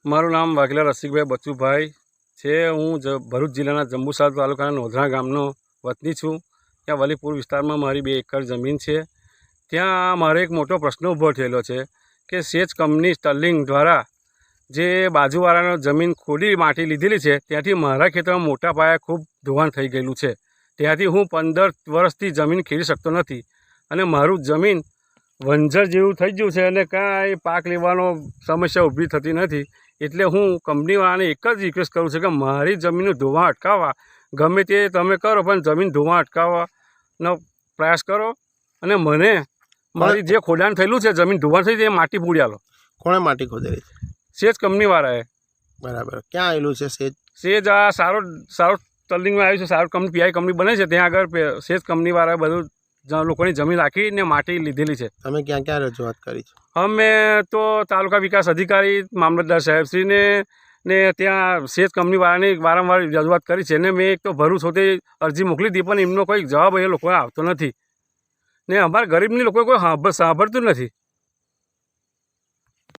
મારું નામ વાઘેલા રસિકભાઈ બચુભાઈ છે। હું ભરૂચ જિલ્લાના જંબુસર તાલુકાના નોંધણા ગામનો વતની છું। ત્યાં વલીપુર વિસ્તારમાં મારી 2 એકર જમીન છે। ત્યાં મારે એક મોટો પ્રશ્ન ઊભો થયેલો છે કે સેચ કંપની સ્ટર્લિંગ દ્વારા જે બાજુવાળાનો જમીન ખોદી માટી લીધેલી છે ત્યાંથી મારા ખેતરમાં મોટા પાયે ખૂબ ધોવાણ થઈ ગયેલું છે। ત્યાંથી હું 15 વર્ષથી જમીન ખેડી શકતો નથી અને મારું જમીન વંજર જેવું થઈ ગયું છે અને કાંઈ પાક લેવાનો સમસ્યા ઊભી થતી નથી। એટલે હું કંપનીવાળાને એક જ રિક્વેસ્ટ કરું છું કે મારી જમીનનું ધોવાણ અટકાવવા ગમે તે તમે કરો પણ જમીન ધોવાણ અટકાવવાનો પ્રયાસ કરો અને મને મારી જે ખોદાણ થયેલું છે જમીન ધોવાણ થઈ એ માટી પૂરી આલો। કોણે માટી ખોદેલી? સેજ કંપનીવાળાએ। બરાબર, ક્યાં આવેલું છે સેજ? સેજ આ સારો સ્ટર્લિંગમાં આવ્યું છે, સારો કંપની પીઆઈ કંપની બને છે ત્યાં આગળ સેજ કંપનીવાળાએ બધું લોકોની જમીન રાખીને માટી લીધેલી છે। તમે ક્યાં ક્યાં રજૂઆત કરી છે? અમે તો તાલુકા વિકાસ અધિકારી મામલતદાર સાહેબશ્રીને ને ત્યાં સેજ કંપનીવાળાની વારંવાર રજૂઆત કરી છે ને મેં એક તો ભરૂચ હોતે અરજી મોકલી હતી પણ એમનો કોઈ જવાબ એ લોકોએ આવતો નથી ને અમારા ગરીબની લોકો કોઈ સાંભળતું નથી।